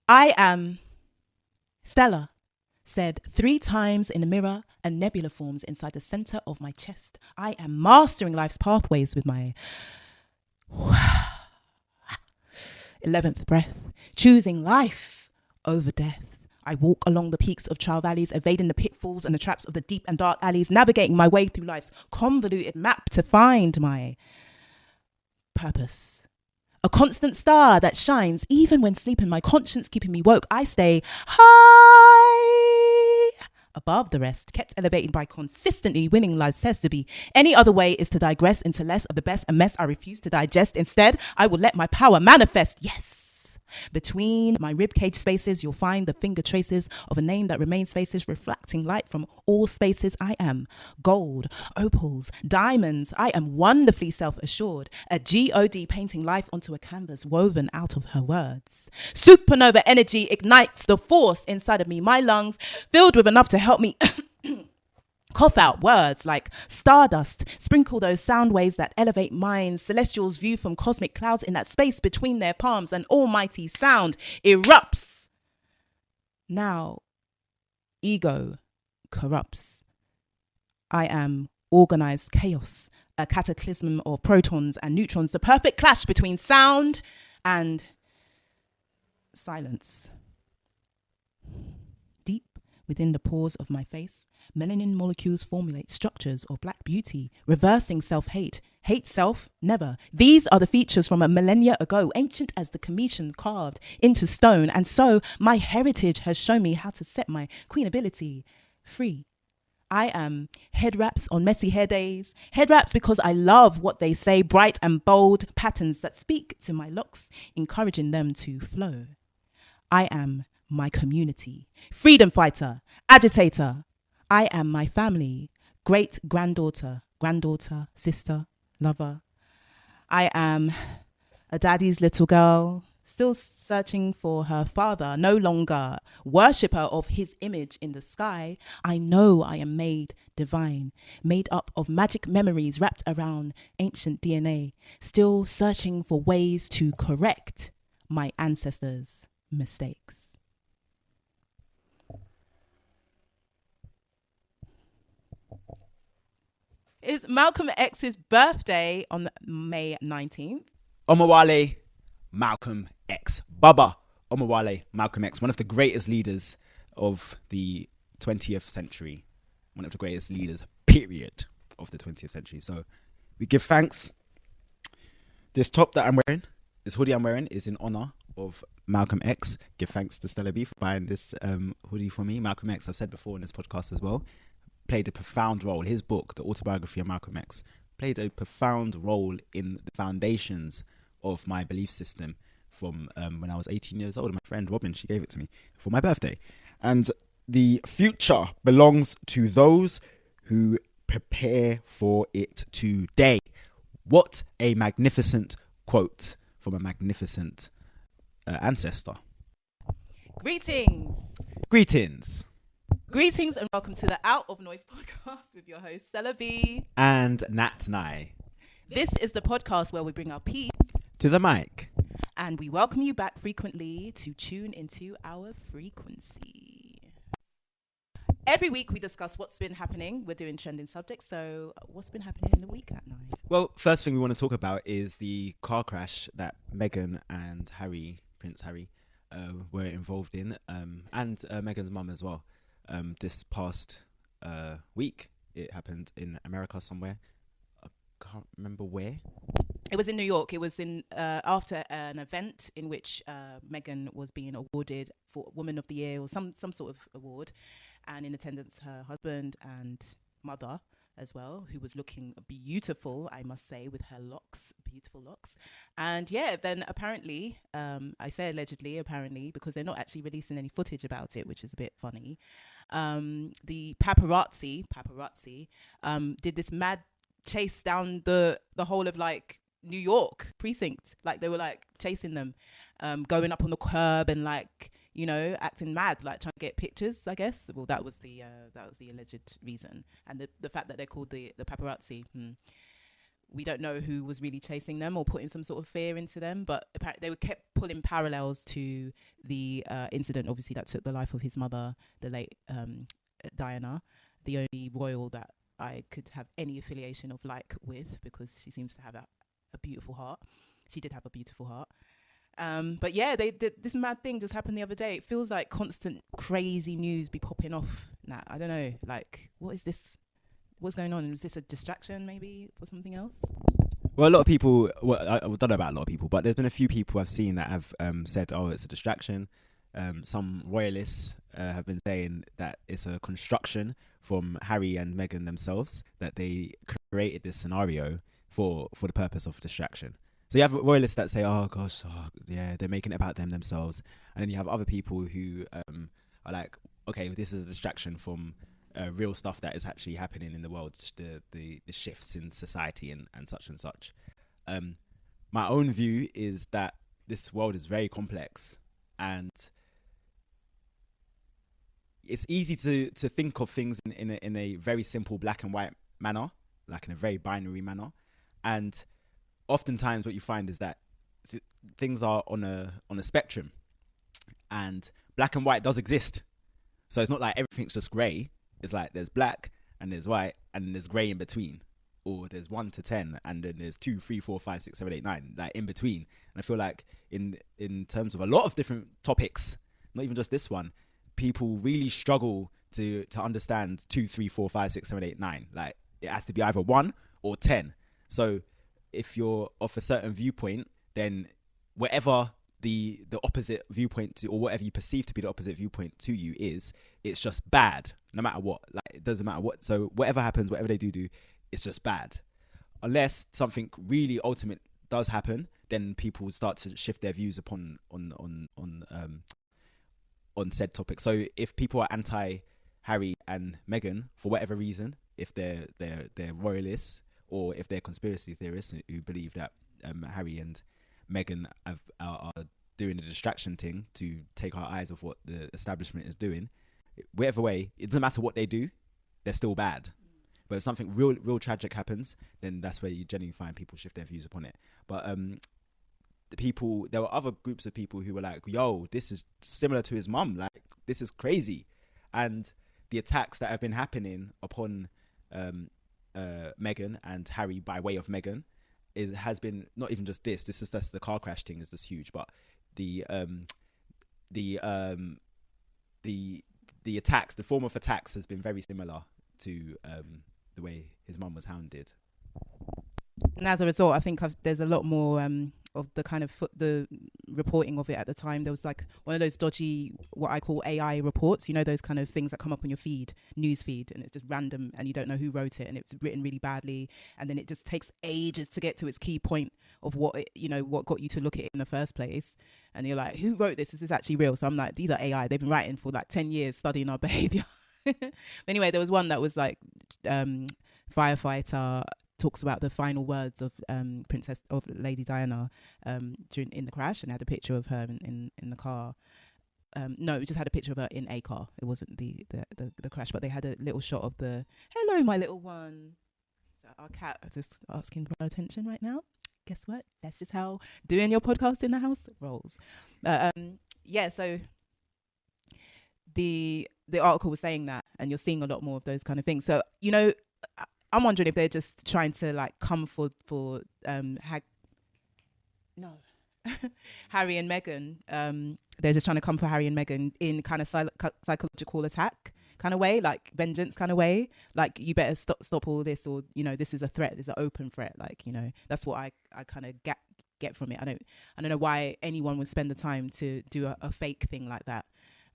I am Stella, said 3 times in the mirror, a nebula forms inside the center of my chest. I am mastering life's pathways with my 11th breath, choosing life over death. I walk along the peaks of Child Valleys, evading the pitfalls and the traps of the deep and dark alleys, navigating my way through life's convoluted map to find my purpose. A constant star that shines even when sleeping, my conscience keeping me woke. I stay high above the rest, kept elevated by consistently winning life's test. To be any other way is to digress into less of the best, a mess I refuse to digest. Instead, I will let my power manifest. Yes. Between my ribcage spaces, you'll find the finger traces of a name that remains faces, reflecting light from all spaces. I am gold, opals, diamonds. I am wonderfully self-assured, a God painting life onto a canvas woven out of her words. Supernova energy ignites the force inside of me, my lungs filled with enough to help me cough out words like stardust, sprinkle those sound waves that elevate minds, celestials view from cosmic clouds in that space between their palms, an almighty sound erupts. Now, ego corrupts. I am organized chaos, a cataclysm of protons and neutrons, the perfect clash between sound and silence. Deep within the pores of my face, melanin molecules formulate structures of black beauty, reversing self-hate. Hate self? Never. These are the features from a millennia ago, ancient as the Commission carved into stone. And so my heritage has shown me how to set my queen ability free. I am head wraps on messy hair days. Head wraps because I love what they say, bright and bold patterns that speak to my locks, encouraging them to flow. I am my community, freedom fighter, agitator. I am my family, great-granddaughter, granddaughter, sister, lover. I am a daddy's little girl, still searching for her father, no longer worshipper of his image in the sky. I know I am made divine, made up of magic memories wrapped around ancient DNA, still searching for ways to correct my ancestors' mistakes. It's Malcolm X's birthday on May 19th. Omawale Malcolm X. Baba Omawale Malcolm X, one of the greatest leaders of the 20th century. One of the greatest leaders, period, of the 20th century. So we give thanks. This top that I'm wearing, this hoodie I'm wearing, is in honor of Malcolm X. Give thanks to Stella B for buying this hoodie for me. Malcolm X, I've said before in this podcast as well, played a profound role. His book, The Autobiography of Malcolm X, played a profound role in the foundations of my belief system from when I was 18 years old. My friend Robin, she gave it to me for my birthday. And the future belongs to those who prepare for it today. What a magnificent quote from a magnificent ancestor. Greetings. Greetings. Greetings and welcome to the Out of Noise podcast with your host Stella B and Nat Nye. This is the podcast where we bring our peace to the mic and we welcome you back frequently to tune into our frequency. Every week we discuss what's been happening. We're doing trending subjects. So what's been happening in the week at night? Well, first thing we want to talk about is the car crash that Meghan and Harry, Prince Harry, were involved in, and Meghan's mum as well. This past week, it happened in America somewhere. I can't remember where. It was in New York. It was in after an event in which Meghan was being awarded for Woman of the Year or some sort of award, and in attendance her husband and mother as well, who was looking beautiful, I must say, with her locks, beautiful locks. And yeah, then apparently, I say allegedly, apparently, because they're not actually releasing any footage about it, which is a bit funny. The paparazzi did this mad chase down the whole of like New York precinct. Like they were like chasing them, going up on the curb and like, you know, acting mad, like trying to get pictures, I guess. Well, that was the alleged reason. And the fact that they're called the paparazzi we don't know who was really chasing them or putting some sort of fear into them, but apparently they were kept pulling parallels to the incident, obviously, that took the life of his mother, the late Diana, the only royal that I could have any affiliation of with, because she seems to have a beautiful heart. She did have a beautiful heart. But yeah, this mad thing just happened the other day. It feels like constant crazy news be popping off. I don't know. What is this? What's going on? Is this a distraction maybe for something else? Well, a lot of people, I don't know about a lot of people, but there's been a few people I've seen that have said, oh, it's a distraction. Some royalists have been saying that it's a construction from Harry and Meghan themselves, that they created this scenario for the purpose of distraction. So you have royalists that say, oh gosh, yeah, they're making it about themselves. And then you have other people who are like, okay, this is a distraction from real stuff that is actually happening in the world, the shifts in society and such and such. My own view is that this world is very complex, and it's easy to think of things in a very simple black and white manner, like in a very binary manner. And oftentimes what you find is that things are on a spectrum, and black and white does exist. So it's not like everything's just grey. It's like there's black and there's white and then there's grey in between, or there's 1 to 10 and then there's 2, 3, 4, 5, 6, 7, 8, 9, like in between. And I feel like in terms of a lot of different topics, not even just this one, people really struggle to understand 2, 3, 4, 5, 6, 7, 8, 9. Like it has to be either 1 or 10. So if you're of a certain viewpoint, then whatever the opposite viewpoint to, or whatever you perceive to be the opposite viewpoint to you is, it's just bad, no matter what. Like it doesn't matter what. So whatever happens, whatever they do, it's just bad. Unless something really ultimate does happen, then people start to shift their views upon on said topic. So if people are anti Harry and Meghan for whatever reason, if they're royalists, or if they're conspiracy theorists who believe that Harry and Meghan are doing the distraction thing to take our eyes off what the establishment is doing, whatever way, it doesn't matter what they do, they're still bad. But if something real tragic happens, then that's where you genuinely find people shift their views upon it. But there were other groups of people who were like, yo, this is similar to his mum, like this is crazy. And the attacks that have been happening upon Meghan and Harry by way of Meghan has been not even just that's the car crash thing is just huge, but the attacks, the form of attacks has been very similar to the way his mum was hounded. And as a result, I think there's a lot more of the kind of the reporting of it at the time. There was like one of those dodgy, what I call AI reports, you know, those kind of things that come up on your news feed, and it's just random and you don't know who wrote it, and it's written really badly, and then it just takes ages to get to its key point of what got you to look at it in the first place. And you're like, who wrote this? Is this actually real? So I'm like, these are AI. They've been writing for like 10 years studying our behavior. Anyway, there was one that was like firefighter talks about the final words of Lady Diana in the crash, and had a picture of her in the car. No, it just had a picture of her in a car. It wasn't the crash, but they had a little shot of the hello, my little one. So our cat is just asking for our attention right now. Guess what? That's just how doing your podcast in the house rolls. Yeah, so the article was saying that, and you're seeing a lot more of those kind of things. So, you know, I'm wondering if they're just trying to like come for Harry and Meghan. They're just trying to come for Harry and Meghan in kind of psychological attack kind of way, like vengeance kind of way. Like, you better stop all this, or, you know, this is a threat. This is an open threat. Like, you know, that's what I kind of get from it. I don't know why anyone would spend the time to do a fake thing like that.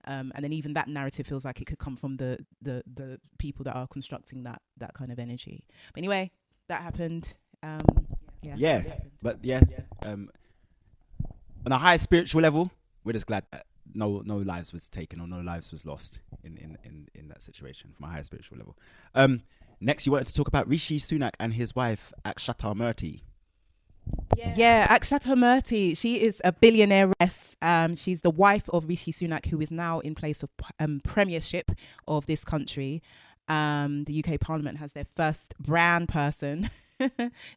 And then even that narrative feels like it could come from the people that are constructing that kind of energy. But anyway, that happened. Yeah. But on a high spiritual level, we're just glad that no lives was taken or no lives was lost in that situation from a higher spiritual level. Next, you wanted to talk about Rishi Sunak and his wife Akshata Murthy. Yeah, Akshata Murthy. She is a billionairess. She's the wife of Rishi Sunak, who is now in place of premiership of this country. The UK Parliament has their first brown person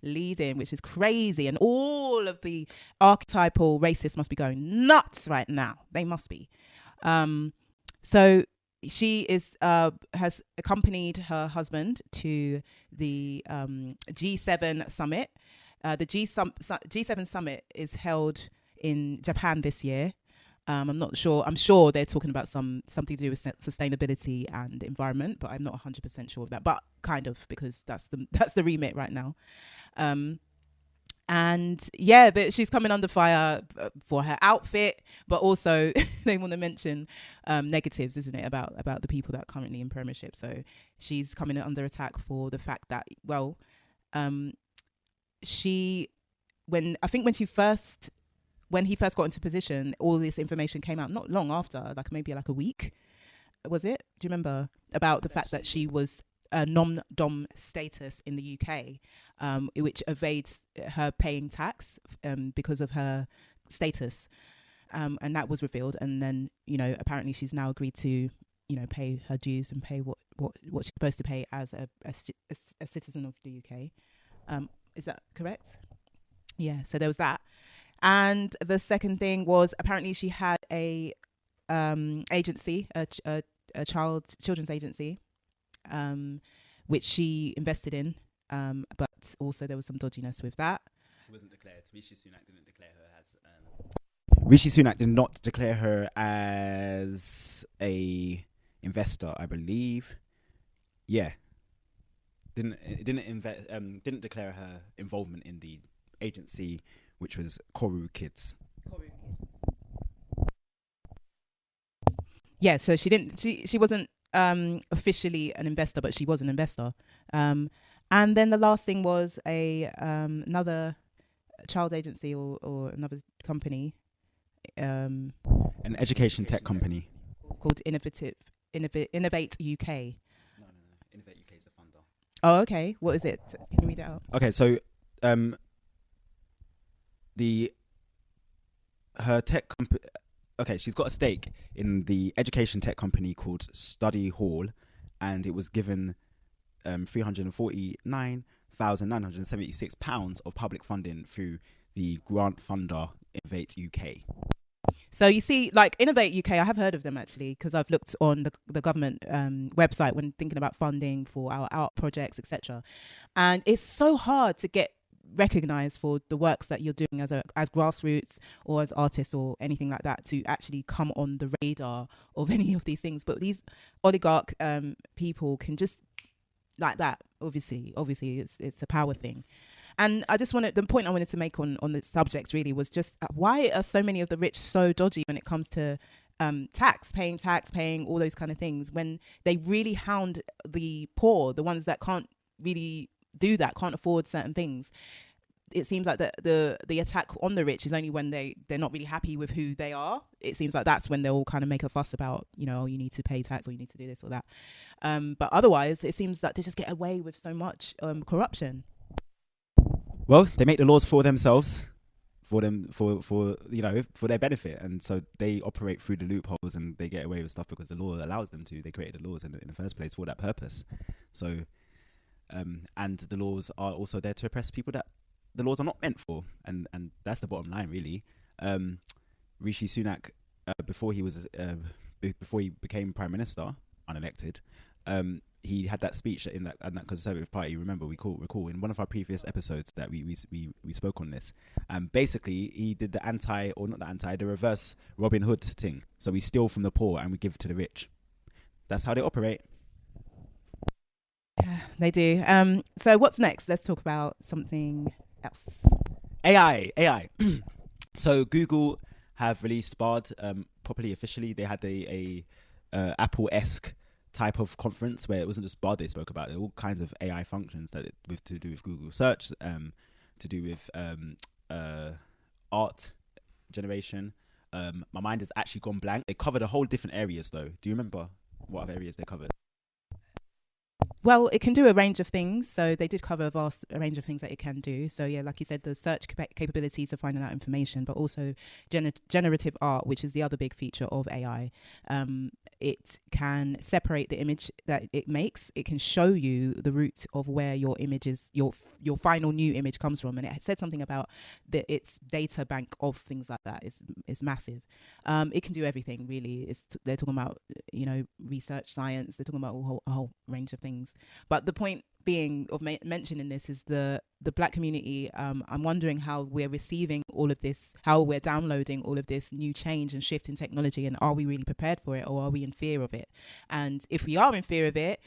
leading, which is crazy. And all of the archetypal racists must be going nuts right now. They must be. So she is has accompanied her husband to the G7 summit. The G7 summit is held in Japan this year. I'm not sure. I'm sure they're talking about something to do with sustainability and environment, but I'm not 100% sure of that. But kind of, because that's the remit right now. And yeah, but she's coming under fire for her outfit, but also they want to mention negatives, isn't it, about the people that are currently in premiership. So she's coming under attack for the fact that, well, when he first got into position, all this information came out not long after, maybe a week, was it? Do you remember? About the fact that she was a non-dom status in the UK, which evades her paying tax because of her status. And that was revealed. And then, apparently she's now agreed to, pay her dues and pay what she's supposed to pay as a citizen of the UK. Is that correct? Yeah, so there was that. And the second thing was, apparently she had a agency, a children's agency, which she invested in, but also there was some dodginess with that. She wasn't declared. Rishi Sunak didn't declare her as. Rishi Sunak did not declare her as a investor, I believe. Yeah, didn't declare her involvement in the agency, which was Koru Kids. Yeah, so she didn't. She wasn't officially an investor, but she was an investor. And then the last thing was another child agency or another company, an education tech company called Innovate UK. No, Innovate UK is the funder. Oh, okay. What is it? Can you read it out? Okay, so her tech company. Okay, she's got a stake in the education tech company called Study Hall, and it was given £349,976 of public funding through the grant funder Innovate UK. So you see, Innovate UK, I have heard of them actually, because I've looked on the government website when thinking about funding for our art projects, etc. And it's so hard to get recognized for the works that you're doing as grassroots or as artists or anything like that, to actually come on the radar of any of these things. But these oligarch people can just like that. Obviously it's a power thing. And the point I wanted to make on this subject really was just why are so many of the rich so dodgy when it comes to paying all those kind of things, when they really hound the poor, the ones that can't really do that, can't afford certain things. It seems like the attack on the rich is only when they're not really happy with who they are. It seems like that's when they'll kind of make a fuss about, you need to pay tax or you need to do this or that. But otherwise, it seems that they just get away with so much corruption. Well, they make the laws for themselves, for their benefit, and so they operate through the loopholes and they get away with stuff because the law allows them to. They created the laws in the first place for that purpose. So, and the laws are also there to oppress people that the laws are not meant for, and that's the bottom line, really. Rishi Sunak, before he became prime minister, unelected, he had that speech in that Conservative Party. Remember, we recall in one of our previous episodes that we spoke on this. Basically, he did the reverse Robin Hood thing. So we steal from the poor and we give to the rich. That's how they operate. Yeah, they do. So what's next? Let's talk about something else. AI. So Google have released Bard properly, officially. They had a Apple-esque type of conference where it wasn't just Bard they spoke about. There were all kinds of AI functions to do with Google search, to do with art generation. My mind has actually gone blank. They covered a whole different areas though. Do you remember what other areas they covered? Well, it can do a range of things. So they did cover a range of things that it can do. So yeah, like you said, the search capabilities of finding out information, but also generative art, which is the other big feature of AI. it can separate the image that it makes. It can show you the root of where your image is, your final new image comes from. And it said something about its data bank of things like that is massive. It can do everything, really. They're talking about, research science. They're talking about a whole range of things. But the point being of mentioning this is the black community. I'm wondering how we're receiving all of this, how we're downloading all of this new change and shift in technology, and are we really prepared for it, or are we in fear of it? And if we are in fear of it,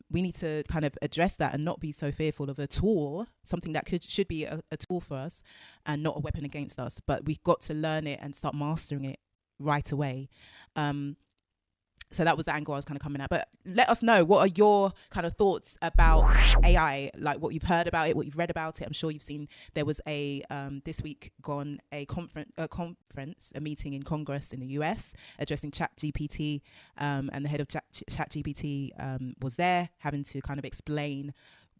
we need to kind of address that and not be so fearful of a tool, something that should be a tool for us and not a weapon against us. But we've got to learn it and start mastering it right away. So that was the angle I was kind of coming at. But let us know, what are your kind of thoughts about AI, like what you've heard about it, what you've read about it. I'm sure you've seen there was a this week gone a meeting in Congress in the US addressing ChatGPT, and the head of ChatGPT was there having to kind of explain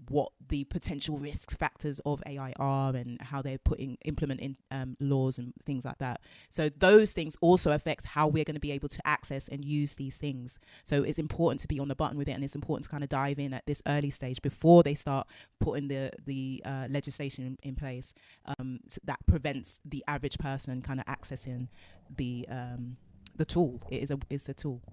what the potential risk factors of AI are and how they're implementing laws and things like that. So those things also affect how we're going to be able to access and use these things. So it's important to be on the button with it, and it's important to kind of dive in at this early stage before they start putting the legislation in place, so that prevents the average person kind of accessing the tool. It's a tool.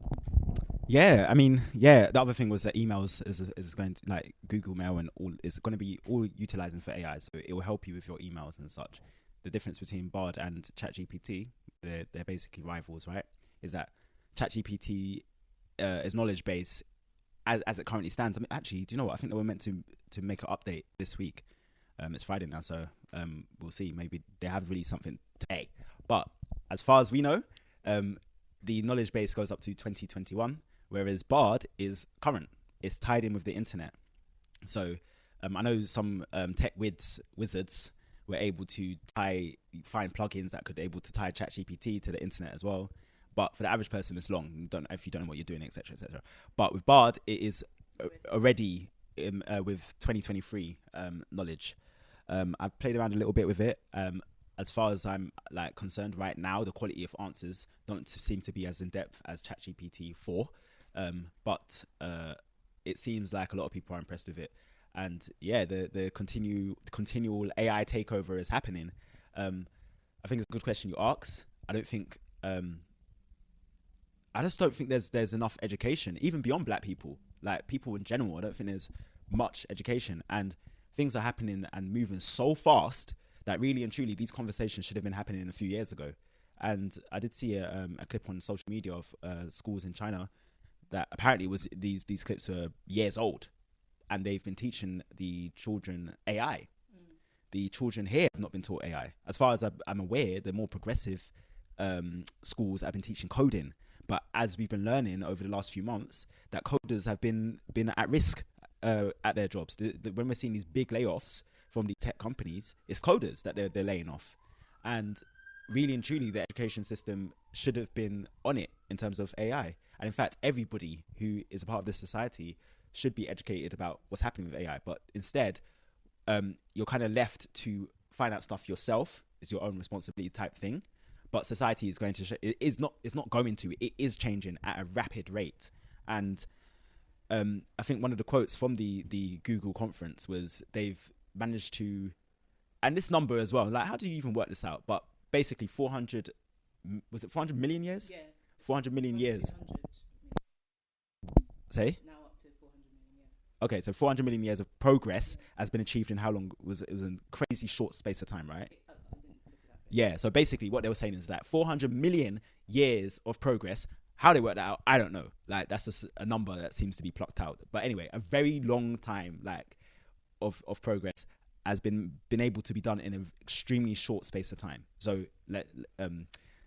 Yeah, I mean, the other thing was that emails is going to, like, Google Mail and all, is going to be all utilizing for AI, so it will help you with your emails and such. The difference between Bard and ChatGPT, they're basically rivals, right? Is that ChatGPT is knowledge base as it currently stands. I mean, actually, do you know what? I think they were meant to make an update this week. It's Friday now, so we'll see. Maybe they have released something today. But as far as we know, the knowledge base goes up to 2021. Whereas Bard is current. It's tied in with the internet. So I know some tech wizards were able to find plugins that could able to tie ChatGPT to the internet as well. But for the average person, it's long. If you don't know what you're doing, etc., etc. But with Bard, it is already with 2023 knowledge. I've played around a little bit with it. As far as I'm concerned right now, the quality of answers don't seem to be as in depth as ChatGPT 4. But it seems like a lot of people are impressed with it, and the continual AI takeover is happening. I think it's a good question you ask. I just don't think there's enough education, even beyond black people, like people in general. I don't think there's much education, and things are happening and moving so fast that really and truly these conversations should have been happening a few years ago. And I did see a clip on social media of schools in China that apparently was these clips were years old, and they've been teaching the children AI. The children here have not been taught AI. As far as I'm aware, the more progressive schools have been teaching coding. But as we've been learning over the last few months, that coders have been at risk at their jobs. When we're seeing these big layoffs from the tech companies, it's coders that they're laying off. And really and truly, the education system should have been on it in terms of AI. And in fact, everybody who is a part of this society should be educated about what's happening with AI. But instead, you're kind of left to find out stuff yourself. It's your own responsibility type thing. But society is going to it's not going to. It is changing at a rapid rate. And I think one of the quotes from the Google conference was they've managed to, and this number as well, like, how do you even work this out? But basically 400 million years? Yeah. 400 million years. Say? Now up to 400 million, yeah. Okay, so 400 million years of progress has been achieved in how long? It was a crazy short space of time, right? Yeah, so basically what they were saying is that 400 million years of progress, how they worked that out, I don't know. Like, that's just a number that seems to be plucked out. But anyway, a very long time, like, of progress has been able to be done in an extremely short space of time. So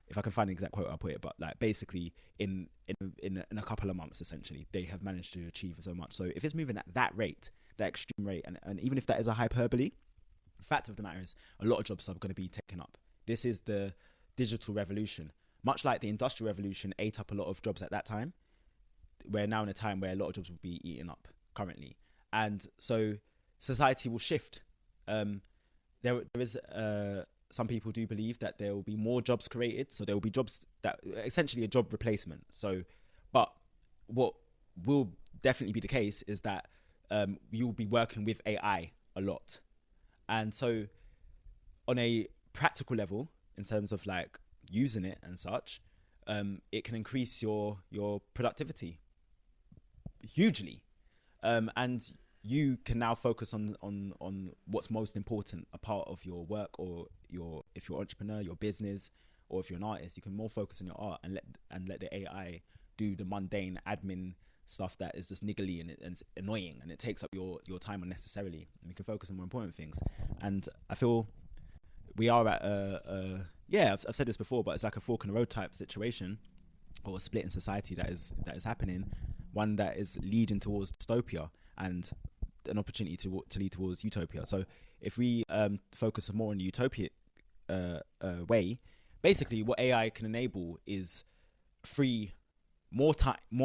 if I can find the exact quote, I'll put it. But like, basically in a couple of months, essentially, they have managed to achieve so much. So if it's moving at that rate, that extreme rate, and even if that is a hyperbole, the fact of the matter is a lot of jobs are going to be taken up. This is the digital revolution. Much like the industrial revolution ate up a lot of jobs at that time, we're now in a time where a lot of jobs will be eaten up currently. And so society will shift. There is some people do believe that there will be more jobs created. So there will be jobs that essentially a job replacement. So, what will definitely be the case is that you'll be working with AI a lot. And so on a practical level, in terms of like using it and such, it can increase your productivity hugely. And you can now focus on what's most important, a part of your work, or if you're an entrepreneur, your business, or if you're an artist, you can more focus on your art and let the AI do the mundane admin stuff that is just niggly and it's annoying, and it takes up your time unnecessarily, and you can focus on more important things. And I feel we are at I've said this before, but it's like a fork in the road type situation, or a split in society that is happening, one that is leading towards dystopia and an opportunity to lead towards utopia. So if we focus more on the utopia way, basically what AI can enable is more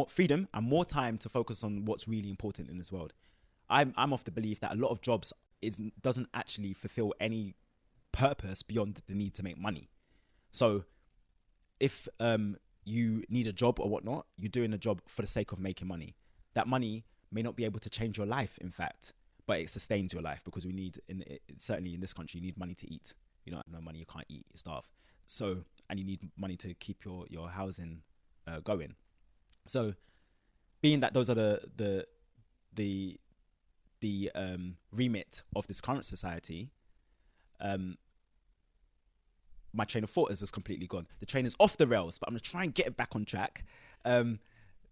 freedom and more time to focus on what's really important in this world. I'm of the belief that a lot of jobs doesn't actually fulfill any purpose beyond the need to make money. So if you need a job or whatnot, you're doing a job for the sake of making money. That money may not be able to change your life, in fact, but it sustains your life, because we need, certainly in this country, you need money to eat. You don't have no money, you can't eat, you starve. So, and you need money to keep your housing going. So, being that those are the remit of this current society, my train of thought is just completely gone. The train is off the rails, but I'm going to try and get it back on track.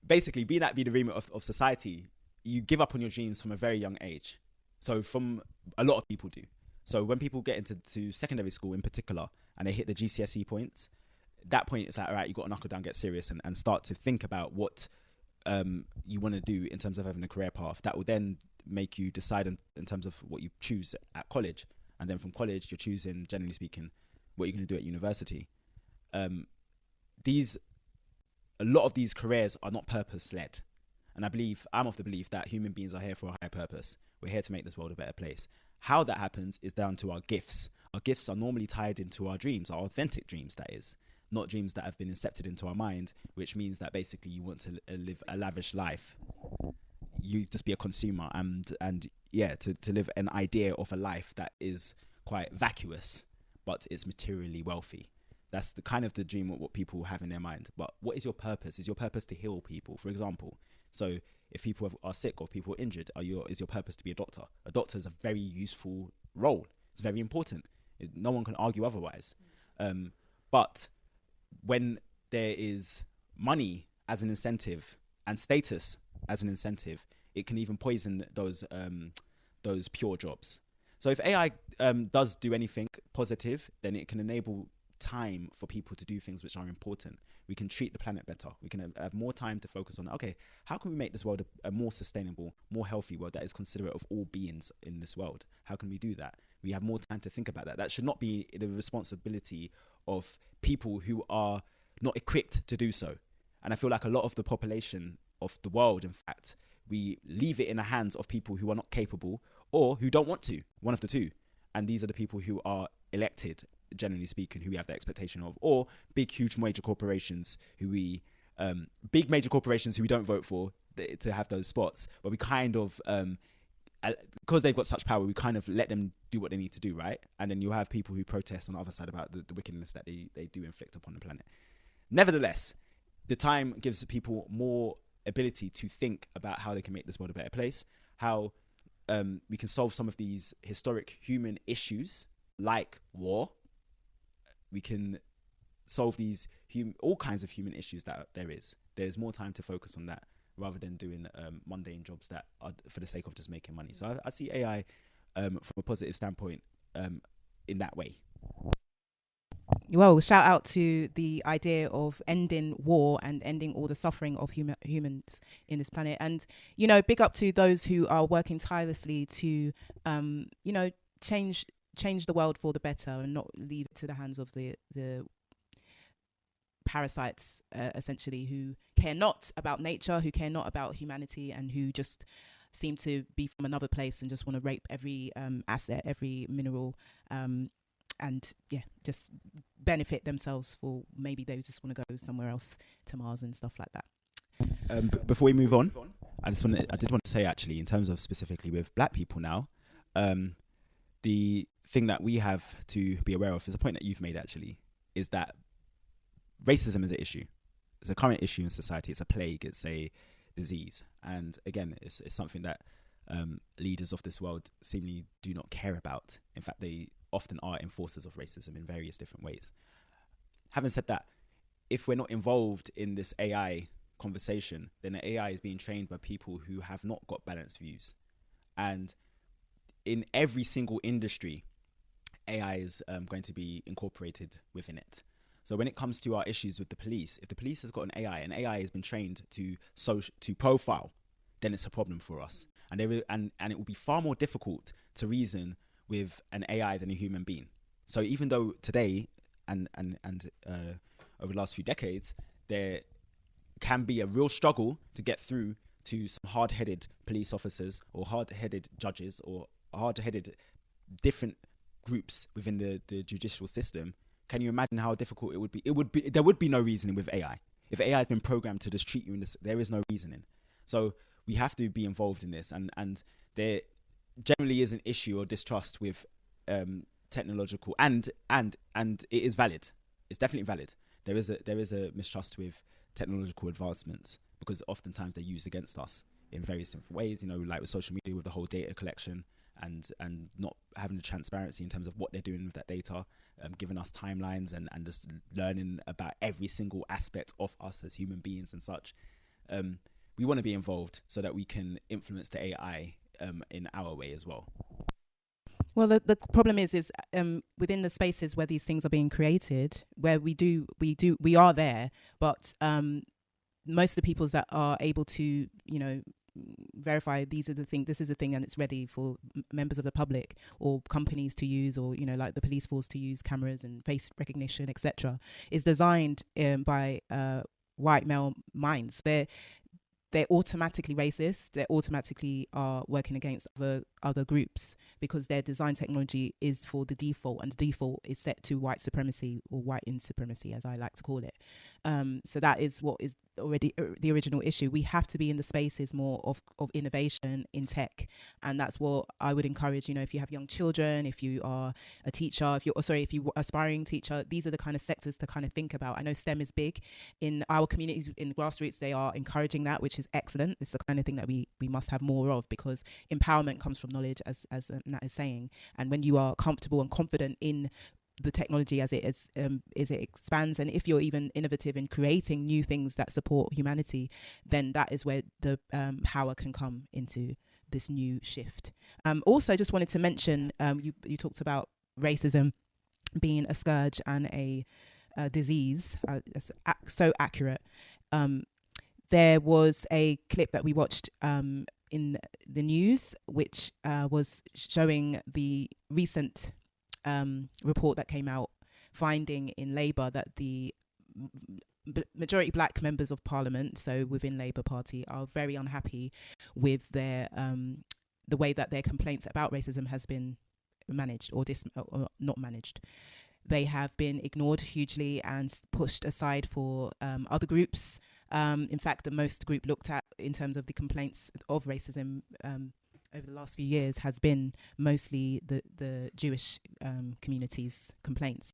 Basically, being that be the remit of society, you give up on your dreams from a very young age. So a lot of people do. So when people get into secondary school in particular, and they hit the GCSE points, that point it's like, all right, you got to knuckle down, get serious, and start to think about what you want to do in terms of having a career path. That will then make you decide in terms of what you choose at college. And then from college, you're choosing, generally speaking, what you're going to do at university. A lot of these careers are not purpose-led. And I'm of the belief that human beings are here for a higher purpose. We're here to make this world a better place. How that happens is down to our gifts. Our gifts are normally tied into our dreams, our authentic dreams, that is. Not dreams that have been incepted into our mind, which means that basically you want to live a lavish life. You just be a consumer and to live an idea of a life that is quite vacuous, but it's materially wealthy. That's the kind of the dream of what people have in their mind. But what is your purpose? Is your purpose to heal people, for example? So if people are sick or people are injured, is your purpose to be a doctor? A doctor is a very useful role. It's very important. No one can argue otherwise. But when there is money as an incentive and status as an incentive, it can even poison those pure jobs. So if AI does do anything positive, then it can enable time for people to do things which are important. We can treat the planet better. We can have more time to focus on, okay, how can we make this world a more sustainable, more healthy world that is considerate of all beings in this world? How can we do that? We have more time to think about that. That should not be the responsibility of people who are not equipped to do so. And I feel like a lot of the population of the world, in fact, we leave it in the hands of people who are not capable or who don't want to, one of the two. And these are the people who are elected, generally speaking, who we have the expectation of, or big, huge major corporations who we don't vote for to have those spots. But we kind of, because they've got such power, we kind of let them do what they need to do, right? And then you have people who protest on the other side about the wickedness that they do inflict upon the planet. Nevertheless, the time gives people more ability to think about how they can make this world a better place, how we can solve some of these historic human issues like war. We can solve these all kinds of human issues that there's more time to focus on that rather than doing mundane jobs that are for the sake of just making money. So I see AI from a positive standpoint in that way. Well, shout out to the idea of ending war and ending all the suffering of humans in this planet. And, big up to those who are working tirelessly to, change the world for the better and not leave it to the hands of the parasites, essentially, who care not about nature, who care not about humanity, and who just seem to be from another place and just want to rape every asset, every mineral, and just benefit themselves for maybe they just want to go somewhere else to Mars and stuff like that. Before we move on, I did want to say, actually, in terms of specifically with black people now, the thing that we have to be aware of is a point that you've made, actually, is that racism is an issue. It's a current issue in society. It's a plague. It's a disease. And again, it's something that leaders of this world seemingly do not care about. In fact, they often are enforcers of racism in various different ways. Having said that, if we're not involved in this AI conversation, then the AI is being trained by people who have not got balanced views. And in every single industry, AI is going to be incorporated within it. So when it comes to our issues with the police, if the police has got an AI has been trained to profile, then it's a problem for us. And it will be far more difficult to reason with an AI than a human being. So even though today and over the last few decades, there can be a real struggle to get through to some hard-headed police officers or hard-headed judges or hard-headed different groups within the judicial system, can you imagine how difficult it would be? There would be no reasoning with AI. If AI has been programmed to just treat you in this, there is no reasoning. So we have to be involved in this, and there generally is an issue or distrust with technological and it is valid. It's definitely valid. There is a mistrust with technological advancements because oftentimes they're used against us in various different ways. Like with social media, with the whole data collection and not having the transparency in terms of what they're doing with that data, giving us timelines and just learning about every single aspect of us as human beings and such. We want to be involved so that we can influence the AI in our way as well. Well, the problem is within the spaces where these things are being created, where we are there, but most of the peoples that are able to, verify this is a thing and it's ready for members of the public or companies to use, or like the police force to use cameras and face recognition, etc., is designed by white male minds. They're automatically racist. They automatically are working against other groups because their design technology is for the default, and the default is set to white supremacy or white insupremacy, as I like to call it. So that is what is already the original issue. We have to be in the spaces more of innovation in tech, and that's what I would encourage. If you have young children, if you are a teacher, if you're aspiring teacher, these are the kind of sectors to kind of think about. I know STEM is big in our communities, in grassroots. They are encouraging that, which is excellent. It's the kind of thing that we must have more of, because empowerment comes from knowledge, as Nat is saying. And when you are comfortable and confident in the technology as it expands, and if you're even innovative in creating new things that support humanity, then that is where the power can come into this new shift. Also, just wanted to mention, you talked about racism being a scourge and a disease. That's so accurate. There was a clip that we watched in the news, which was showing the recent report that came out, finding in Labour that the majority black members of parliament, so within Labour Party, are very unhappy with their the way that their complaints about racism has been managed or not managed. They have been ignored hugely and pushed aside for other groups. In fact, the most group looked at in terms of the complaints of racism over the last few years has been mostly the Jewish community's complaints.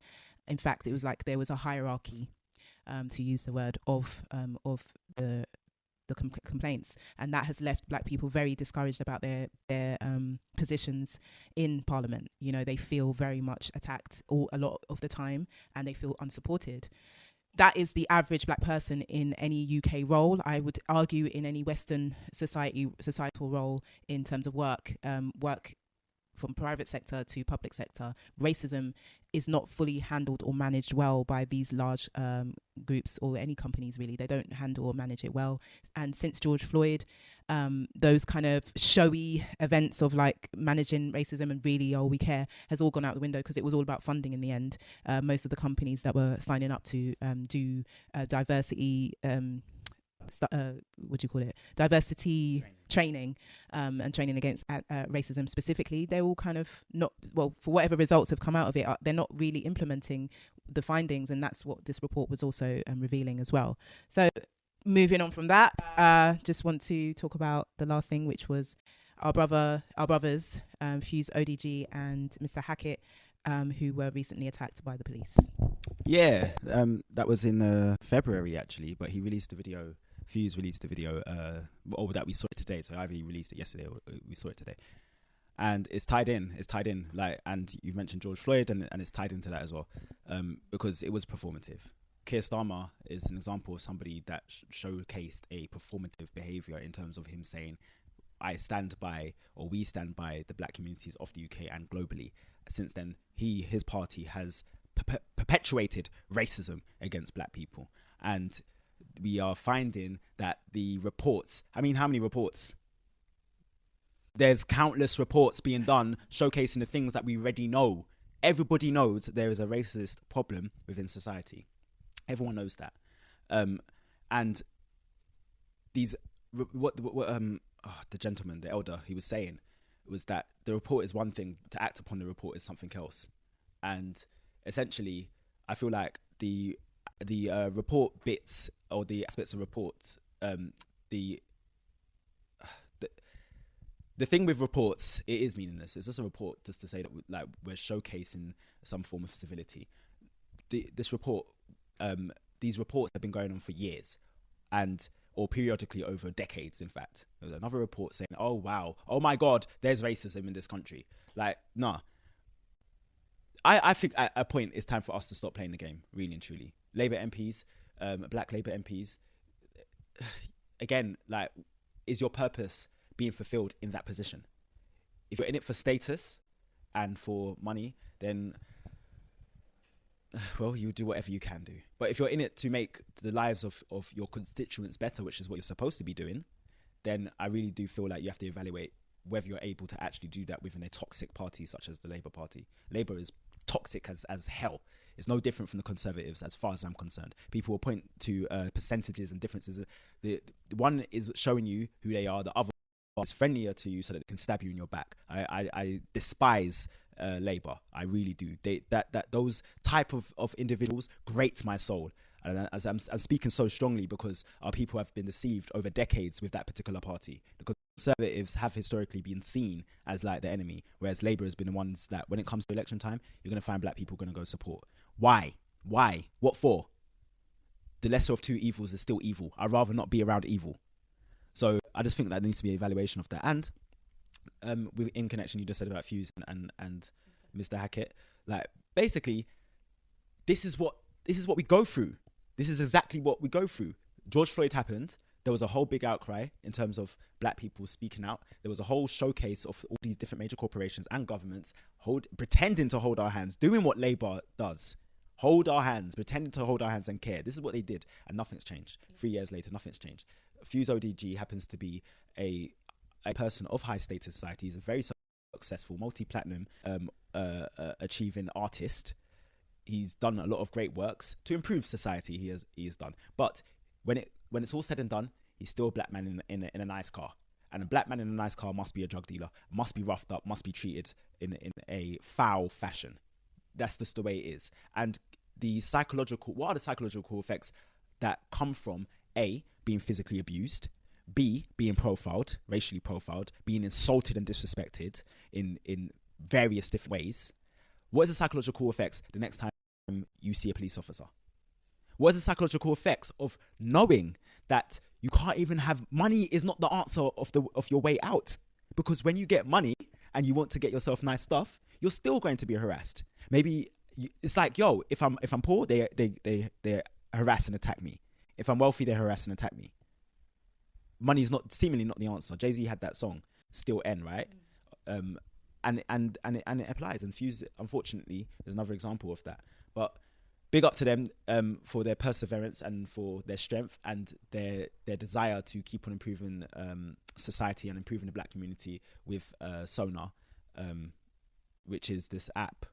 In fact, it was like there was a hierarchy, to use the word, of the complaints, and that has left black people very discouraged about their positions in parliament. They feel very much attacked a lot of the time, and they feel unsupported. That is the average black person in any UK role. I would argue in any Western societal role in terms of work from private sector to public sector. Racism is not fully handled or managed well by these large groups or any companies, really. They don't handle or manage it well. And since George Floyd, those kind of showy events of like managing racism and really, we care, has all gone out the window, because it was all about funding in the end. Most of the companies that were signing up to do diversity diversity training and training against racism specifically, they're all kind of not, well, for whatever results have come out of it, they're not really implementing the findings, and that's what this report was also revealing as well. So moving on from that, just want to talk about the last thing, which was our brothers, Fuse ODG and Mr. Hackett, who were recently attacked by the police. Yeah, that was in February actually, but he released the video. Fuse released the video, or that we saw it today. So either he released it yesterday or we saw it today, and it's tied in. Like, and you've mentioned George Floyd, and it's tied into that as well, because it was performative. Keir Starmer is an example of somebody that showcased a performative behaviour in terms of him saying, "I stand by," or "we stand by" the black communities of the UK and globally. Since then, his party has perpetuated racism against black people, and we are finding that the reports, I mean, how many reports? There's countless reports being done showcasing the things that we already know. Everybody knows there is a racist problem within society. Everyone knows that. And these, the gentleman, the elder, he was saying was that the report is one thing, to act upon the report is something else. And essentially, I feel like the report bits, or the aspects of reports, the thing with reports, it is meaningless. It's just a report just to say that we're showcasing some form of civility. These reports have been going on for years, or periodically over decades. In fact, there was another report saying, "Oh wow, oh my God, there's racism in this country." Like, nah. I think at a point it's time for us to stop playing the game, really and truly. Labour MPs, black Labour MPs, again, like, is your purpose being fulfilled in that position? If you're in it for status and for money, then, well, you do whatever you can do. But if you're in it to make the lives of your constituents better, which is what you're supposed to be doing, then I really do feel like you have to evaluate whether you're able to actually do that within a toxic party such as the Labour Party. Labour is toxic as hell. It's no different from the Conservatives as far as I'm concerned. People will point to percentages and differences. The one is showing you who they are, the other is friendlier to you so that they can stab you in your back. I despise Labour. I really do. Those type of individuals grate my soul. And as I'm speaking so strongly because our people have been deceived over decades with that particular party. The Conservatives have historically been seen as like the enemy, whereas Labour has been the ones that when it comes to election time, you're going to find black people going to go support. Why? What for? The lesser of two evils is still evil. I'd rather not be around evil. So I just think that there needs to be an evaluation of that. And in connection, you just said about Fuse and Mr. Hackett, like, basically, this is what we go through. This is exactly what we go through. George Floyd happened. There was a whole big outcry in terms of black people speaking out. There was a whole showcase of all these different major corporations and governments pretending to hold our hands, doing what Labour does. Hold our hands, pretending to hold our hands and care. This is what they did, and nothing's changed. 3 years later, nothing's changed. Fuse ODG happens to be a person of high status society. He's a very successful, multi-platinum, achieving artist. He's done a lot of great works to improve society. He has done, but when it's all said and done, he's still a black man in a nice car, and a black man in a nice car must be a drug dealer, must be roughed up, must be treated in a foul fashion. That's just the way it is. And what are the psychological effects that come from A, being physically abused, B, being profiled, racially profiled, being insulted and disrespected in various different ways? What is the psychological effects the next time you see a police officer? What is the psychological effects of knowing that you can't even have money is not the answer of your way out? Because when you get money and you want to get yourself nice stuff, you're still going to be harassed. Maybe it's like, yo, if I'm poor, they harass and attack me. If I'm wealthy, they harass and attack me. Money is seemingly not the answer. Jay-Z had that song, Still N, right? And it applies. And Fuse, unfortunately, is another example of that. But big up to them for their perseverance and for their strength and their desire to keep on improving society and improving the black community with Sonar, which is this app.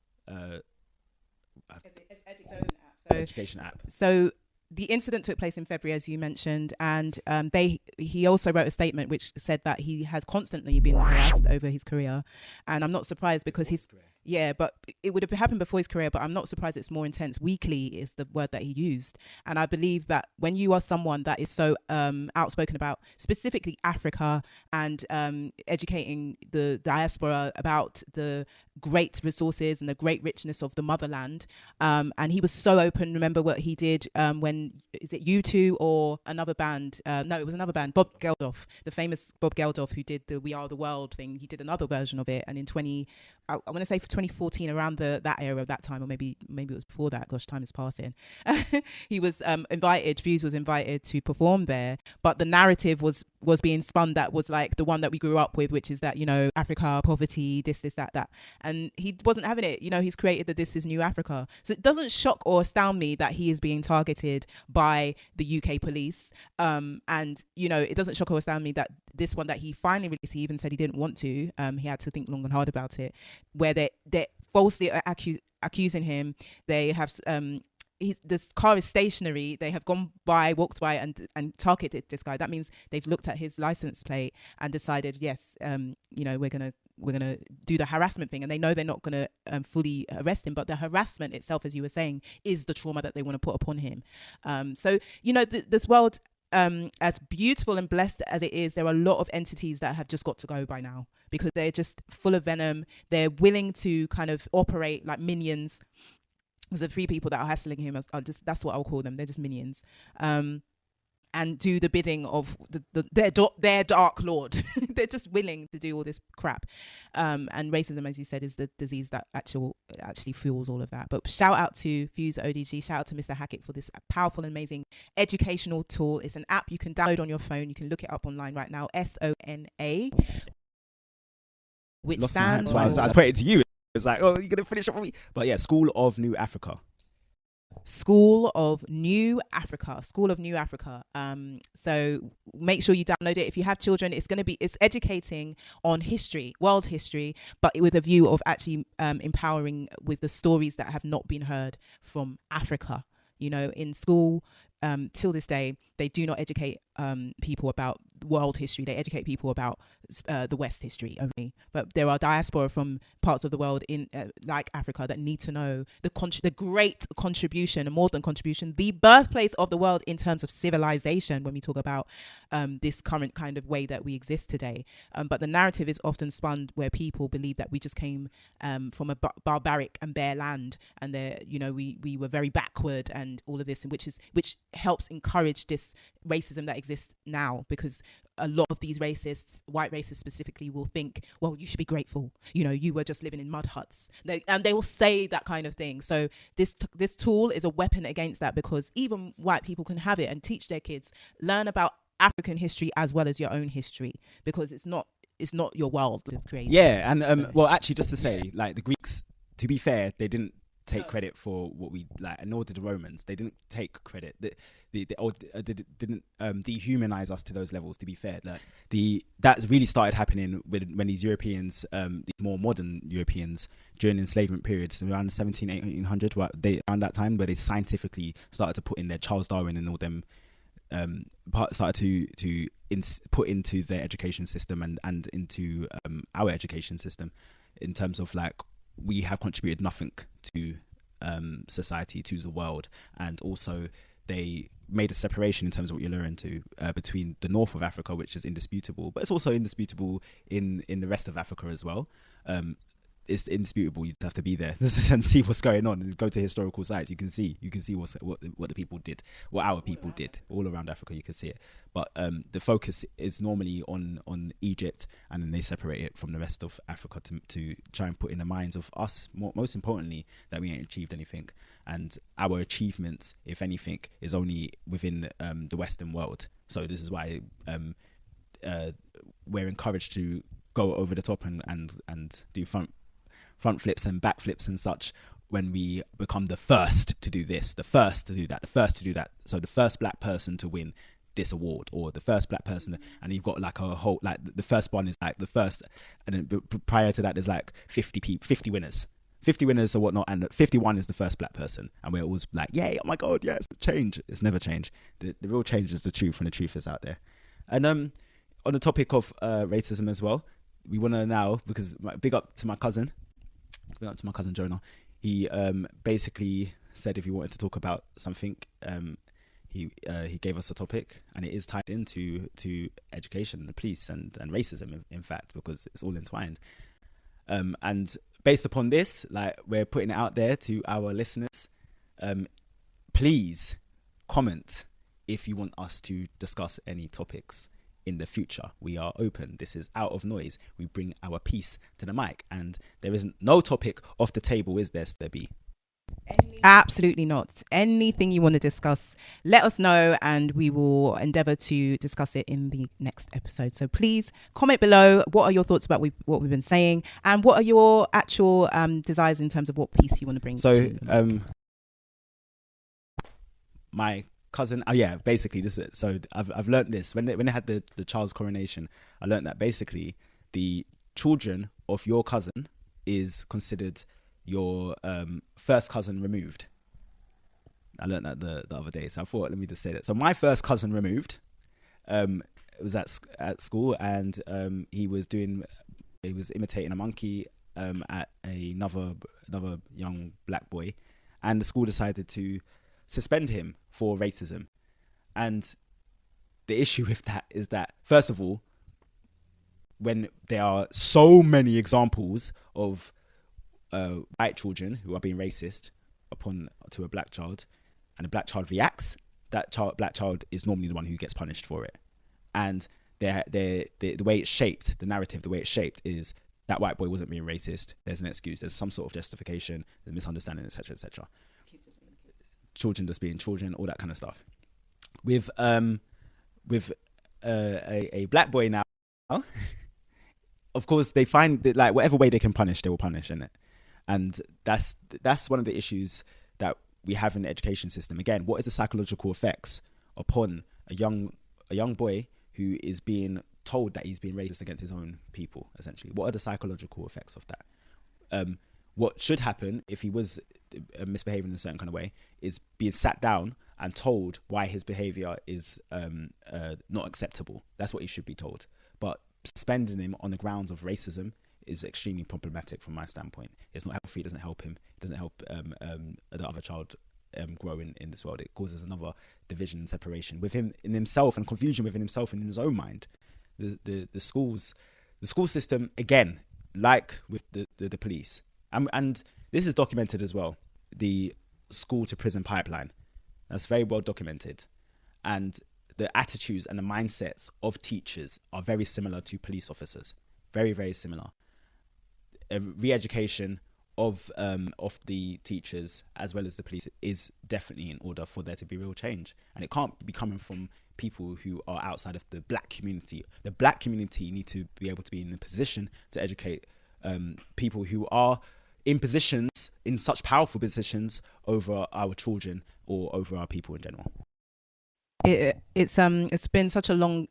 Education app. So the incident took place in February, as you mentioned, and he also wrote a statement which said that he has constantly been harassed over his career, and I'm not surprised because Yeah, but it would have happened before his career, but I'm not surprised it's more intense. Weekly is the word that he used. And I believe that when you are someone that is so outspoken about specifically Africa and educating the diaspora about the great resources and the great richness of the motherland, and he was so open. Remember what he did when, is it U2 or another band? No, it was another band, Bob Geldof, the famous Bob Geldof, who did the We Are the World thing. He did another version of it. And in I want to say for 2014, around that era, that time, or maybe it was before that. Gosh, time is passing. He was invited. Fuse was invited to perform there, but the narrative was being spun that was like the one that we grew up with, which is that, you know, Africa, poverty, this, that, and he wasn't having it. You know, he's created the This Is New Africa, so it doesn't shock or astound me that he is being targeted by the UK police. And you know, it doesn't shock or astound me that this one that he finally released, he even said he didn't want to. He had to think long and hard about it, where they're falsely accusing him. They have this car is stationary. They have walked by and targeted this guy. That means they've looked at his license plate and decided, yes, you know, we're gonna do the harassment thing, and they know they're not gonna fully arrest him, but the harassment itself, as you were saying, is the trauma that they want to put upon him. So you know, this world, as beautiful and blessed as it is, there are a lot of entities that have just got to go by now, because they're just full of venom. They're willing to kind of operate like minions. The three people that are hassling him are just, that's what I'll call them. They're just minions. And do the bidding of their dark lord. They're just willing to do all this crap. And racism, as you said, is the disease that actually fuels all of that. But shout out to Fuse ODG. Shout out to Mr. Hackett for this powerful and amazing educational tool. It's an app you can download on your phone. You can look it up online right now. SONA, which stands for... I was putting it to you. It's like, oh, you're going to finish up for me. But yeah, School of New Africa. School of New Africa. So make sure you download it. If you have children, it's educating on history, world history, but with a view of actually empowering with the stories that have not been heard from Africa. You know, in school, till this day, they do not educate people about world history. They educate people about the West history only. But there are diaspora from parts of the world in like Africa that need to know the great contribution, and more than contribution, the birthplace of the world in terms of civilization, when we talk about this current kind of way that we exist today. But the narrative is often spun where people believe that we just came from a barbaric and bare land, and we were very backward and all of this, and which helps encourage this racism that exists now, because a lot of these racists, white racists specifically, will think, well, you should be grateful, you know, you were just living in mud huts, and they will say that kind of thing. So this tool is a weapon against that, because even white people can have it and teach their kids, learn about African history as well as your own history, because it's not your world. Yeah, and well, actually, just to say, like, the Greeks, to be fair, they didn't take credit for what we like, and nor did the Romans. They didn't take credit. They didn't dehumanize us to those levels. To be fair, that's really started happening when these Europeans, these more modern Europeans, during enslavement periods around 1800, around that time, where they scientifically started to put in their Charles Darwin and all them, started to put into their education system and into our education system, in terms of like, we have contributed nothing to society, to the world. And also they made a separation in terms of what you learn to between the north of Africa, which is indisputable, but it's also indisputable in the rest of Africa as well. It's indisputable. You'd have to be there and see what's going on, and go to historical sites. You can see what the people did, what our people did all around Africa. You can see it, but the focus is normally on Egypt, and then they separate it from the rest of Africa to try and put in the minds of us, most importantly, that we ain't achieved anything, and our achievements, if anything, is only within the Western world. So this is why we're encouraged to go over the top and do front flips and back flips and such, when we become the first to do this, the first to do that, the first to do that. So the first black person to win this award, or the first black person, and you've got like a whole, like the first one is like the first, and then prior to that there's like 50 winners or whatnot, and 51 is the first black person, and we're always like, yay, oh my god, yeah, it's a change. It's never change. The real change is the truth, and the truth is out there. And on the topic of racism as well, we want to now, because big up to my cousin, went up to my cousin Jonah. He basically said if he wanted to talk about something, he gave us a topic, and it is tied into education, the police, and racism, in fact, because it's all entwined. And based upon this, like, we're putting it out there to our listeners. Please comment if you want us to discuss any topics in the future. We are open. This is Out of Noise. We bring our piece to the mic, and there isn't no topic off the table, is there, Stebby? Absolutely not. Anything you want to discuss, let us know, and we will endeavour to discuss it in the next episode. So please comment below. What are your thoughts about what we've been saying, and what are your actual desires in terms of what piece you want to bring? So my cousin, basically this is, so I've learned this when they had the child's coronation. I learned that basically the children of your cousin is considered your first cousin removed. I learned that the other day, so I thought, let me just say that. So my first cousin removed was at school, and he was imitating a monkey at another young black boy, and the school decided to suspend him for racism. And the issue with that is that, first of all, when there are so many examples of white children who are being racist to a black child, and a black child reacts, black child is normally the one who gets punished for it. And the way it's shaped, the narrative, the way it's shaped is that white boy wasn't being racist. There's an excuse. There's some sort of justification. There's misunderstanding, etc., etc. Children just being children, all that kind of stuff. With a black boy now, of course they find that, like, whatever way they can punish, they will punish, innit? And that's one of the issues that we have in the education system. Again, what is the psychological effects upon a young boy who is being told that he's being racist against his own people, essentially? What are the psychological effects of that? What should happen if he was misbehaving in a certain kind of way is being sat down and told why his behavior is not acceptable. That's what he should be told. But suspending him on the grounds of racism is extremely problematic from my standpoint. It's not healthy. It doesn't help him. It doesn't help the other child grow in this world. It causes another division and separation with him in himself, and confusion within himself and in his own mind. The school system, again, like with the police, and this is documented as well. The school to prison pipeline, that's very well documented, and the attitudes and the mindsets of teachers are very similar to police officers. Very, very similar. Re-education of the teachers as well as the police is definitely in order for there to be real change, and it can't be coming from people who are outside of the black community. The black community need to be able to be in a position to educate people who are in positions, in such powerful positions, over our children or over our people in general. It's been such a long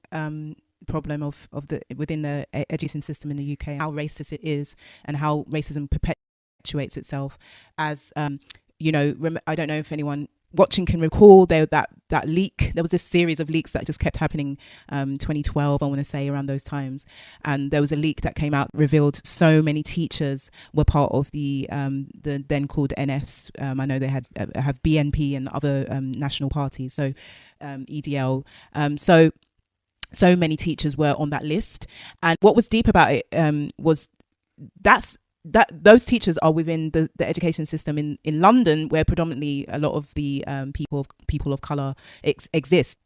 problem of the within the education system in the UK, how racist it is and how racism perpetuates itself. As I don't know if anyone watching can recall that leak. There was this series of leaks that just kept happening 2012, I want to say, around those times, and there was a leak that came out, revealed so many teachers were part of the then called NFs. I know they have BNP and other national parties, so EDL, so many teachers were on that list. And what was deep about it was that those teachers are within the education system in London, where predominantly a lot of the people of colour exist.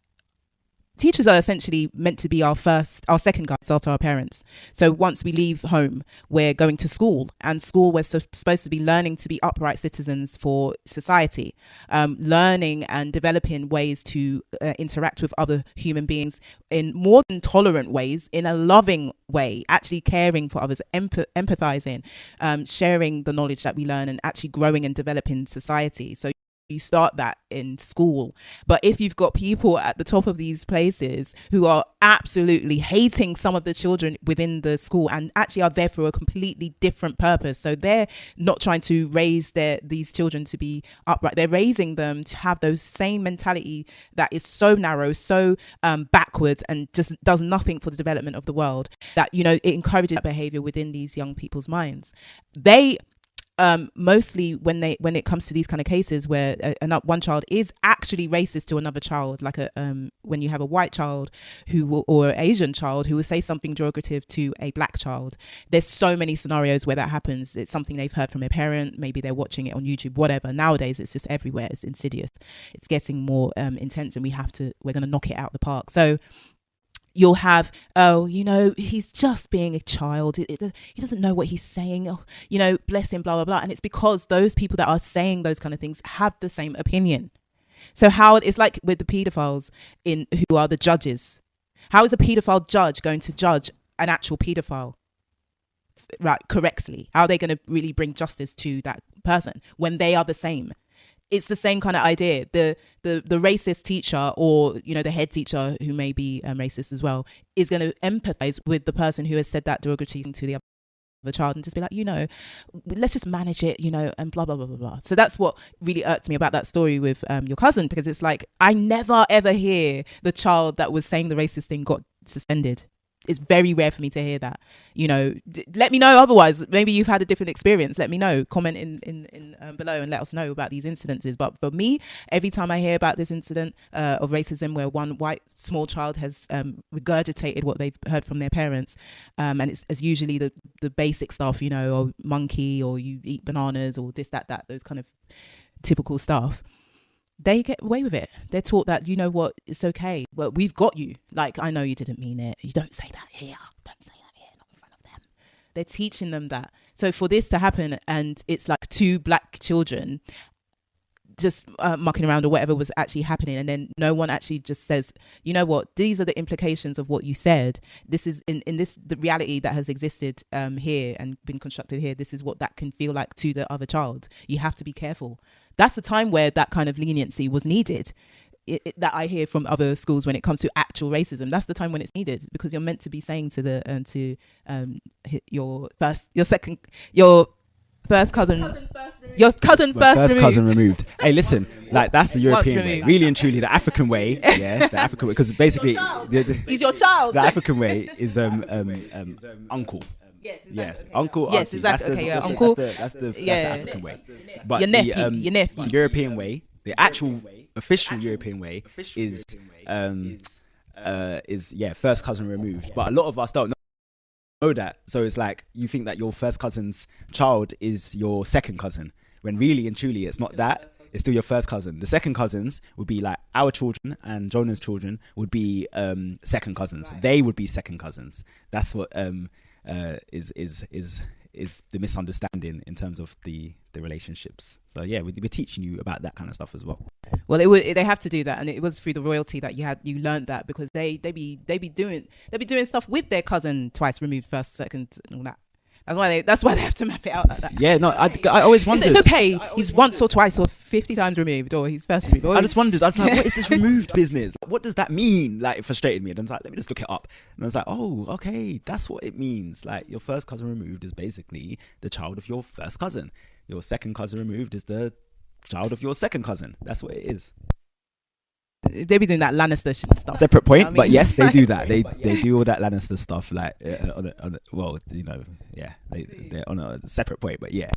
Teachers are essentially meant to be our second guides after our parents. So once we leave home, we're going to school, and school we're supposed to be learning to be upright citizens for society, learning and developing ways to interact with other human beings in more than tolerant ways, in a loving way, actually caring for others, empathizing, sharing the knowledge that we learn, and actually growing and developing society. So you start that in school. But if you've got people at the top of these places who are absolutely hating some of the children within the school and actually are there for a completely different purpose, so they're not trying to raise these children to be upright, they're raising them to have those same mentality that is so narrow, so backwards, and just does nothing for the development of the world, that it encourages that behavior within these young people's minds. They mostly when it comes to these kind of cases where one child is actually racist to another child, like when you have a white child or an Asian child who will say something derogative to a black child, there's so many scenarios where that happens. It's something they've heard from a parent, maybe they're watching it on YouTube, whatever. Nowadays it's just everywhere. It's insidious. It's getting more intense, and we're going to knock it out of the park. So you'll have, he's just being a child. He doesn't know what he's saying. Bless him, blah, blah, blah. And it's because those people that are saying those kind of things have the same opinion. So how it's like with the paedophiles who are the judges. How is a paedophile judge going to judge an actual paedophile correctly? How are they going to really bring justice to that person when they are the same? It's the same kind of idea. The racist teacher, or the head teacher who may be racist as well, is going to empathize with the person who has said that derogatory to the other child and just be like, let's just manage it, and blah blah blah blah blah. So that's what really irked me about that story with your cousin, because it's like I never ever hear the child that was saying the racist thing got suspended. It's very rare for me to hear that. Let me know otherwise. Maybe you've had a different experience. Let me know. Comment in below and let us know about these incidences. But for me, every time I hear about this incident of racism where one white small child has regurgitated what they've heard from their parents, and it's usually the basic stuff, or monkey, or you eat bananas, or this, that, those kind of typical stuff. They get away with it. They're taught that, it's okay. Well, we've got you. Like, I know you didn't mean it. You don't say that here. Don't say that here, not in front of them. They're teaching them that. So for this to happen, and it's like two black children just mucking around or whatever was actually happening, and then no one actually just says, you know what, these are the implications of what you said. This is in this the reality that has existed here and been constructed here. This is what that can feel like to the other child. You have to be careful. That's the time where that kind of leniency was needed. That I hear from other schools when it comes to actual racism. That's the time when it's needed, because you're meant to be saying to your first cousin removed. Hey, listen, like that's the European way. Really and truly, the African way. Yeah, the African way, because basically, he's your child. The African way is uncle. Yes, exactly. Yes, okay, uncle. Yes, auntie. exactly. Uncle. That's the African way. But your nephew. The European way, the actual official European way, is first cousin removed. But a lot of us don't know that. So it's like you think that your first cousin's child is your second cousin, when really and truly it's not that. It's still your first cousin. The second cousins would be like our children, and Jonah's children would be second cousins. Right. They would be second cousins. That's what is the misunderstanding in terms of the relationships. So yeah, we're teaching you about that kind of stuff as well. Well, they have to do that, and it was through the royalty that you learned that, because they be doing stuff with their cousin twice removed, first, second, and all that. That's why they have to map it out like that. Yeah, no, I always wondered. It's okay. He's once or twice or 50 times removed, or he's first removed. I just wondered. I was like, what is this removed business? What does that mean? Like, it frustrated me. And I was like, let me just look it up. And I was like, oh, okay, that's what it means. Like, your first cousin removed is basically the child of your first cousin. Your second cousin removed is the child of your second cousin. That's what it is. They be doing that Lannister stuff. Separate point, but yes, they do that. They do all that Lannister stuff. Like, they're on a separate point, but yeah.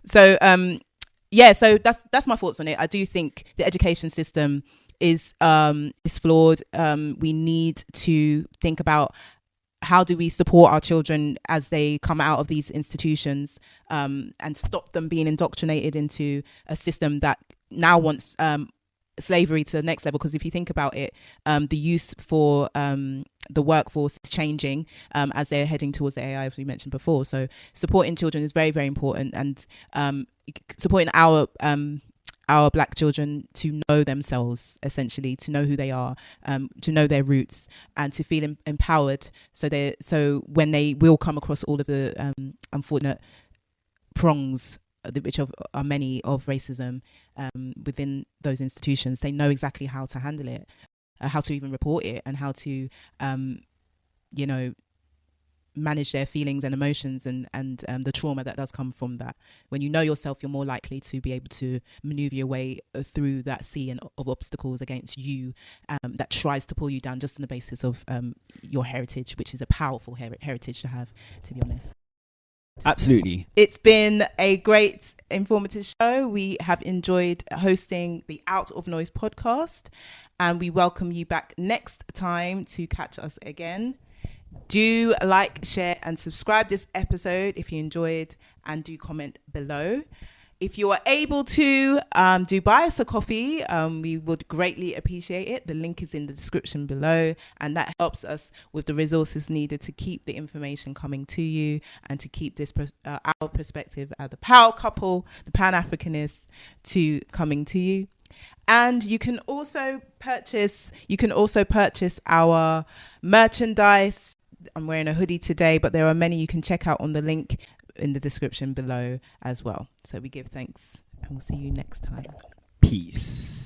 So, so that's my thoughts on it. I do think the education system is flawed. We need to think about how do we support our children as they come out of these institutions, and stop them being indoctrinated into a system that now wants slavery to the next level. Because if you think about it, the use for the workforce is changing as they're heading towards the AI, as we mentioned before. So supporting children is very, very important, and supporting our black children to know themselves, essentially, to know who they are, to know their roots, and to feel empowered. So when they will come across all of the unfortunate prongs, which are many of racism within those institutions, they know exactly how to handle it, how to even report it, and how to manage their feelings and emotions and the trauma that does come from that. When you know yourself, you're more likely to be able to maneuver your way through that sea of obstacles against you that tries to pull you down just on the basis of your heritage, which is a powerful heritage to have, to be honest. Absolutely. It's been a great informative show. We have enjoyed hosting the Out of Noise podcast, and we welcome you back next time to catch us again. Do like, share and subscribe this episode if you enjoyed, and do comment below. If you are able to, do buy us a coffee. We would greatly appreciate it. The link is in the description below, and that helps us with the resources needed to keep the information coming to you and to keep this our perspective as the power couple, the Pan-Africanists, to coming to you. And you can also purchase our merchandise. I'm wearing a hoodie today, but there are many you can check out on the link in the description below as well. So we give thanks, and we'll see you next time. Peace.